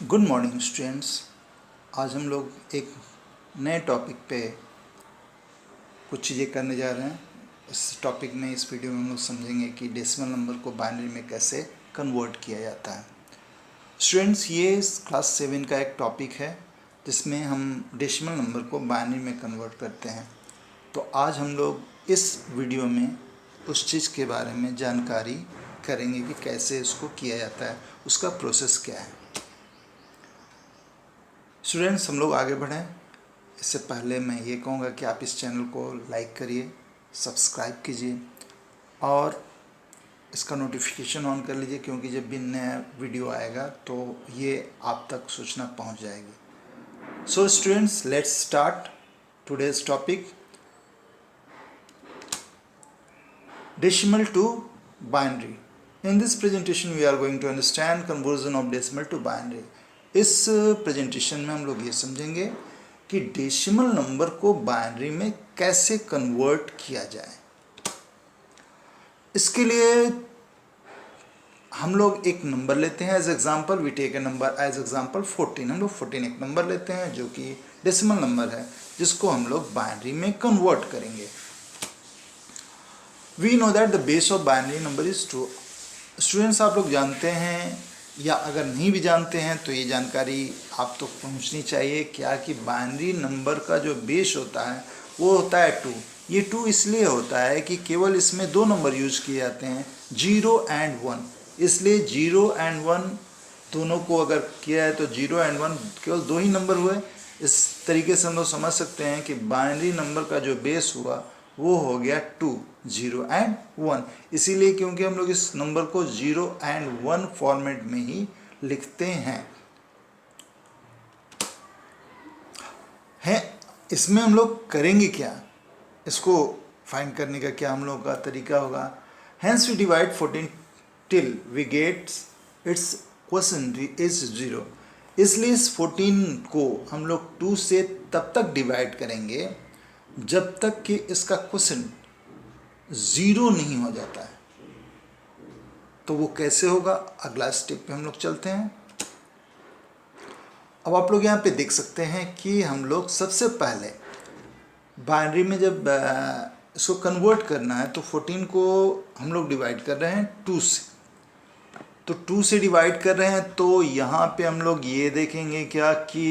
Good morning students. आज हम लोग एक नए टॉपिक पे कुछ चीज़ें करने जा रहे हैं। इस टॉपिक में इस वीडियो में हम लोग समझेंगे कि डेसिमल नंबर को बाइनरी में कैसे कन्वर्ट किया जाता है। स्टूडेंट्स, ये क्लास 7 का एक टॉपिक है जिसमें हम डेसिमल नंबर को बाइनरी में कन्वर्ट करते हैं। तो आज हम लोग इस वीडियो में उस चीज़ के बारे में जानकारी करेंगे कि कैसे इसको किया जाता है, उसका प्रोसेस क्या है। स्टूडेंट्स, हम लोग आगे बढ़ें इससे पहले मैं ये कहूँगा कि आप इस चैनल को लाइक करिए, सब्सक्राइब कीजिए और इसका नोटिफिकेशन ऑन कर लीजिए, क्योंकि जब भी नया वीडियो आएगा तो ये आप तक सूचना पहुंच जाएगी। So students, let's start today's topic, decimal to binary. In this presentation we are going to understand conversion of decimal to binary. इस प्रेजेंटेशन में हम लोग ये समझेंगे कि डेसिमल नंबर को बाइनरी में कैसे कन्वर्ट किया जाए। इसके लिए हम लोग एक नंबर लेते हैं as example. We take a number as example 14। हम लोग 14 एक नंबर लेते हैं जो कि डेसिमल नंबर है, जिसको हम लोग बाइनरी में कन्वर्ट करेंगे। We know that the base of binary number is 2. Students, आप लोग जानते हैं या अगर नहीं भी जानते हैं तो ये जानकारी आप तक पहुंचनी चाहिए क्या कि बाइनरी नंबर का जो बेस होता है वो होता है 2। ये 2 इसलिए होता है कि केवल इसमें दो नंबर यूज किए जाते हैं, 0 एंड 1। इसलिए 0 एंड 1 दोनों को अगर किया है तो 0 एंड 1 केवल दो ही नंबर हुए। इस तरीके से हम लोग समझ सकते हैं कि बाइनरी नंबर का जो बेस हुआ वो हो गया 2, 0 एंड 1। इसीलिए क्योंकि हम लोग इस नंबर को 0 एंड 1 फॉर्मेट में ही लिखते हैं। इसमें हम लोग करेंगे क्या, इसको फाइंड करने का क्या हम लोग का तरीका होगा। Hence we divide 14 till we get its quotient is 0। इसलिए इस 14 को हम लोग 2 से तब तक डिवाइड करेंगे जब तक कि इसका क्वोशेंट 0 नहीं हो जाता है। तो वो कैसे होगा, अगला स्टेप पे हम लोग चलते हैं। अब आप लोग यहाँ पे देख सकते हैं कि हम लोग सबसे पहले बाइनरी में जब इसको कन्वर्ट करना है तो 14 को हम लोग डिवाइड कर रहे हैं 2 से। तो 2 से डिवाइड कर रहे हैं तो यहाँ पे हम लोग ये देखेंगे क्या कि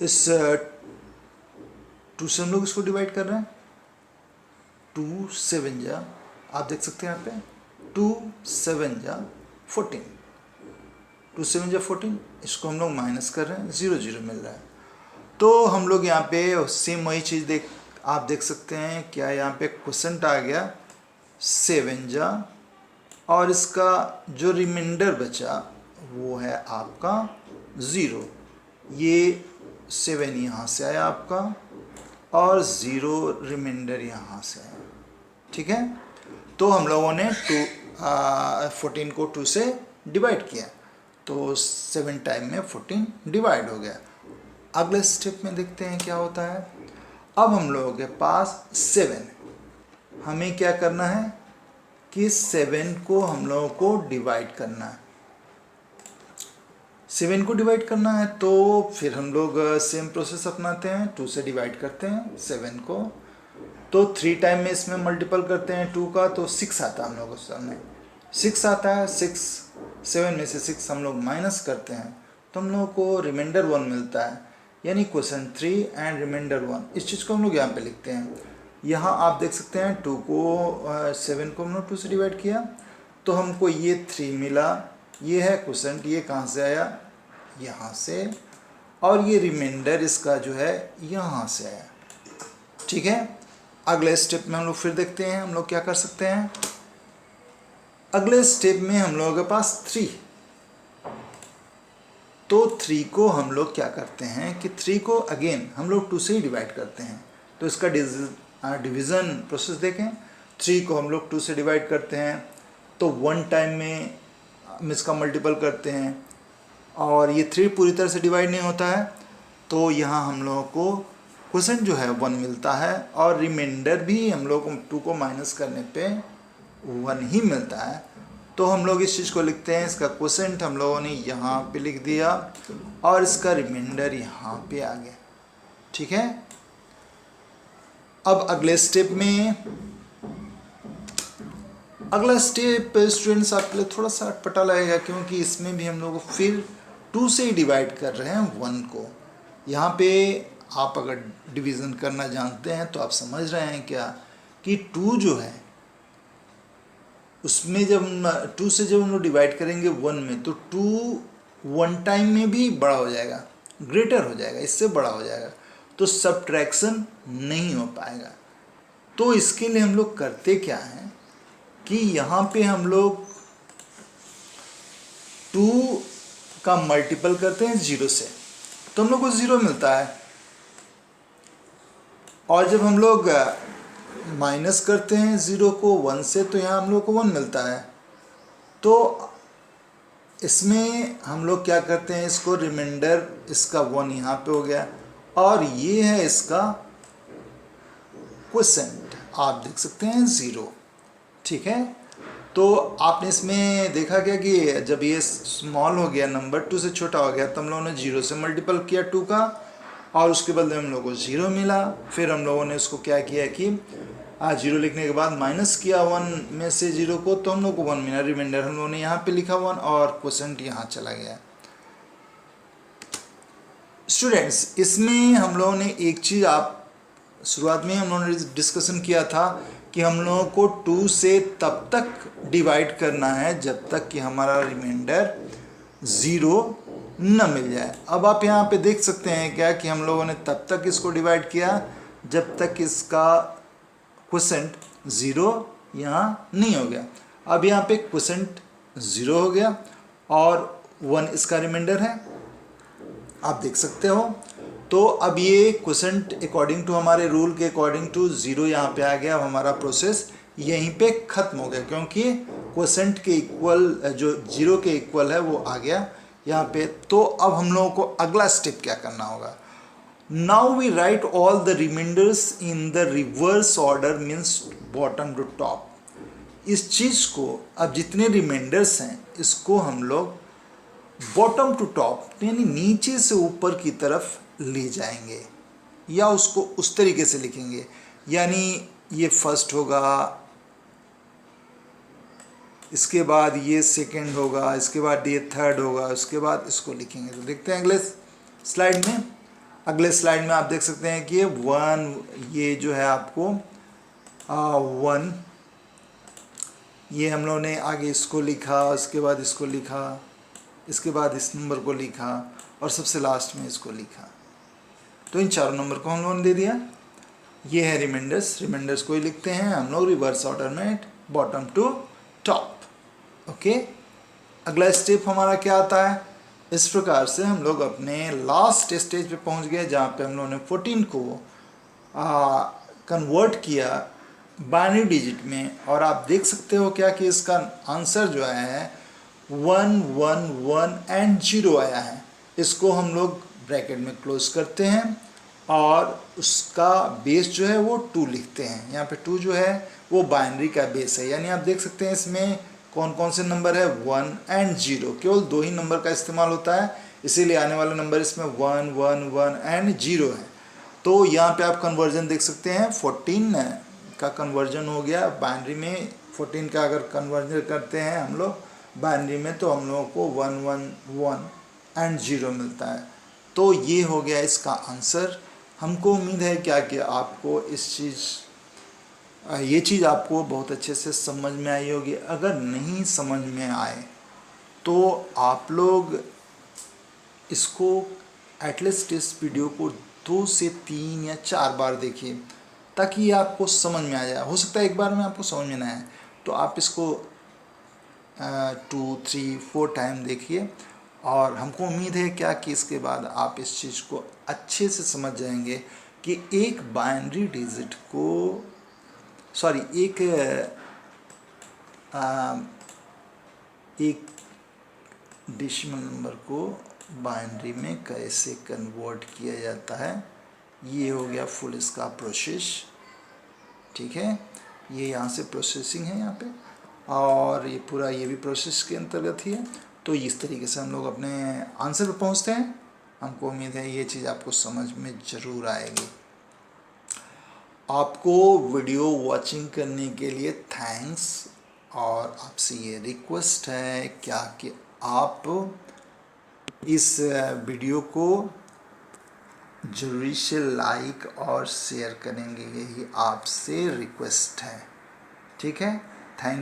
इस 2 से हम लोग इसको डिवाइड कर रहे हैं। 2 7 जा, आप देख सकते हैं यहाँ पे 2 7 जा 14, 2 7 जा 14। इसको हम लोग माइनस कर रहे हैं, 0 0 मिल रहा है। तो हम लोग यहाँ पे सेम वही चीज़ आप देख सकते हैं क्या, यहाँ पे क्वोशेंट आ गया 7 जा और इसका जो रिमाइंडर बचा वो है आपका 0। ये 7 यहाँ से आया आपका और 0 रिमाइंडर यहाँ से आया, ठीक है। तो हम लोगों ने 14 को 2 से डिवाइड किया तो 7 टाइम में 14 डिवाइड हो गया। अगले स्टेप में देखते हैं क्या होता है। अब हम लोगों के पास 7 है, हमें क्या करना है कि 7 को हम लोगों को डिवाइड करना है। 7 को डिवाइड करना है तो फिर हम लोग सेम प्रोसेस अपनाते हैं, 2 से डिवाइड करते हैं 7 को। तो 3 टाइम में इसमें मल्टीपल करते हैं 2 का तो 6 आता है हम लोग के सामने, 6 आता है। 7 में से 6 हम लोग माइनस करते हैं तो हम लोगों को रिमाइंडर 1 मिलता है, यानी क्वोशेंट 3 एंड रिमाइंडर 1। इस चीज़ को हम लोग यहाँ पे लिखते हैं। यहाँ आप देख सकते हैं 2 को 7 को हम लोग 2 से डिवाइड किया तो हमको ये 3 मिला, ये है क्वोशेंट, ये कहाँ से आया, यहाँ से, और ये रिमाइंडर इसका जो है यहाँ से आया, ठीक है। अगले स्टेप में हम लोग फिर देखते हैं हम लोग क्या कर सकते हैं। अगले स्टेप में हम लोगों के पास 3, तो 3 को हम लोग क्या करते हैं कि 3 को अगेन हम लोग 2 से ही डिवाइड करते हैं। तो इसका डिवीज़न प्रोसेस देखें। 3 को हम लोग 2 से डिवाइड करते हैं तो 1 टाइम में हम इसका मल्टीपल करते हैं और ये 3 पूरी तरह से डिवाइड नहीं होता है तो यहाँ हम लोगों को क्वोशेंट जो है 1 मिलता है और रिमाइंडर भी हम लोग 2 को माइनस करने पे 1 ही मिलता है, तो हम लोग इस चीज़ को लिखते हैं, इसका क्वोशेंट हम लोगों ने यहाँ पे लिख दिया और इसका रिमाइंडर यहाँ पे आ गया। ठीक है, अब अगले स्टेप में, अगला स्टेप स्टूडेंट्स आपके लिए थोड़ा सा अटपटा लगेगा, क्योंकि इसमें भी हम लोग फिर 2 से ही डिवाइड कर रहे हैं 1 को। यहाँ पे आप अगर डिवीज़न करना जानते हैं तो आप समझ रहे हैं क्या कि 2 जो है उसमें जब 2 से जब हम लोग डिवाइड करेंगे 1 में, तो 2 1 टाइम में भी बड़ा हो जाएगा, ग्रेटर हो जाएगा, इससे बड़ा हो जाएगा, तो सब्ट्रैक्शन नहीं हो पाएगा। तो इसके लिए हम लोग करते क्या हैं कि यहाँ पे हम लोग 2 का मल्टीपल करते हैं 0 से, तो हम लोग को 0 मिलता है, और जब हम लोग माइनस करते हैं 0 को 1 से, तो यहाँ हम लोग को 1 मिलता है। तो इसमें हम लोग क्या करते हैं, इसको रिमाइंडर इसका 1 यहाँ पे हो गया, और ये है इसका क्वोशेंट, आप देख सकते हैं 0। ठीक है, तो आपने इसमें देखा क्या कि जब ये स्मॉल हो गया, नंबर 2 से छोटा हो गया, तो हम लोगों ने 0 से मल्टीपल किया 2 का, और उसके बदले हम लोगों को 0 मिला। फिर हम लोगों ने उसको क्या किया कि 0 लिखने के बाद माइनस किया 1 में से 0 को, तो हम लोग को 1 मिला, रिमाइंडर हम लोगों ने यहाँ पे लिखा 1 और क्वोशेंट यहाँ चला गया। स्टूडेंट्स, इसमें हम लोगों ने एक चीज़, आप शुरुआत में हम लोगों ने डिस्कशन किया था कि हम लोगों को 2 से तब तक डिवाइड करना है जब तक कि हमारा रिमाइंडर 0 न मिल जाए। अब आप यहाँ पे देख सकते हैं क्या कि हम लोगों ने तब तक इसको डिवाइड किया जब तक इसका क्वोशेंट 0 यहाँ नहीं हो गया। अब यहाँ पे क्वोशेंट 0 हो गया और 1 इसका रिमाइंडर है, आप देख सकते हो। तो अब ये क्वोशेंट अकॉर्डिंग टू हमारे रूल के अकॉर्डिंग टू 0 यहाँ पे आ गया। अब हमारा प्रोसेस यहीं पे ख़त्म हो गया, क्योंकि क्वोशेंट के इक्वल, जो 0 के इक्वल है, वो आ गया यहाँ पे। तो अब हम लोगों को अगला स्टेप क्या करना होगा, now we write all the reminders in the reverse order, means bottom to top. इस चीज़ को, अब जितने रिमाइंडर्स हैं इसको हम लोग बॉटम टू टॉप, यानी नीचे से ऊपर की तरफ ले जाएंगे, या उसको उस तरीके से लिखेंगे, यानी ये फर्स्ट होगा, इसके बाद ये सेकंड होगा, इसके बाद ये थर्ड होगा, उसके बाद इसको लिखेंगे। तो देखते हैं अगले स्लाइड में। अगले स्लाइड में आप देख सकते हैं कि 1, ये जो है आपको 1, ये हम लोगों ने आगे इसको लिखा, उसके बाद इसको लिखा, इसके बाद इस नंबर को लिखा, और सबसे लास्ट में इसको लिखा। तो इन चारों नंबर को हम लोगों ने दे दिया। ये है रिमाइंडर्स, रिमाइंडर्स को ही लिखते हैं हम लोग रिवर्स ऑर्डर में, बॉटम टू टॉप। ओके, अगला स्टेप हमारा क्या आता है। इस प्रकार से हम लोग अपने लास्ट स्टेज पे पहुंच गए, जहाँ पे हम लोगों ने 14 को कन्वर्ट किया बाइनरी डिजिट में, और आप देख सकते हो क्या कि इसका आंसर जो आया है 1 1 1 एंड 0 आया है। इसको हम लोग ब्रैकेट में क्लोज करते हैं और उसका बेस जो है वो 2 लिखते हैं। यहाँ पे 2 जो है वो बाइनरी का बेस है, यानी आप देख सकते हैं इसमें कौन कौन से नंबर है, 1 एंड 0, केवल 2 ही नंबर का इस्तेमाल होता है, इसीलिए आने वाले नंबर इसमें 1 1 1 एंड 0 है। तो यहाँ पे आप कन्वर्जन देख सकते हैं, 14 का कन्वर्जन हो गया बाइनरी में। 14 का अगर कन्वर्जन करते हैं हम लोग बाइनरी में, तो हम लोगों को 1 1 1 एंड 0 मिलता है। तो ये हो गया इसका आंसर। हमको उम्मीद है क्या कि आपको ये चीज़ आपको बहुत अच्छे से समझ में आई होगी। अगर नहीं समझ में आए तो आप लोग इसको एटलीस्ट इस वीडियो को 2 से 3 या 4 बार देखिए, ताकि ये आपको समझ में आ जाए। हो सकता है एक बार में आपको समझ में ना आए, तो आप इसको 2 3 4 टाइम देखिए, और हमको उम्मीद है क्या कि इसके बाद आप इस चीज़ को अच्छे से समझ जाएंगे कि एक बाइनरी डिजिट को, सॉरी, एक डेसिमल नंबर को बाइनरी में कैसे कन्वर्ट किया जाता है। ये हो गया फुल इसका प्रोसेस। ठीक है, ये यहाँ से प्रोसेसिंग है यहाँ पे, और ये पूरा ये भी प्रोसेस के अंतर्गत ही है। तो इस तरीके से हम लोग अपने आंसर पर पहुंचते हैं। हमको उम्मीद है ये चीज़ आपको समझ में ज़रूर आएगी। आपको वीडियो वॉचिंग करने के लिए थैंक्स, और आपसे ये रिक्वेस्ट है क्या कि आप इस वीडियो को जरूरी से लाइक और शेयर करेंगे, यही आपसे रिक्वेस्ट है। ठीक है, थैंक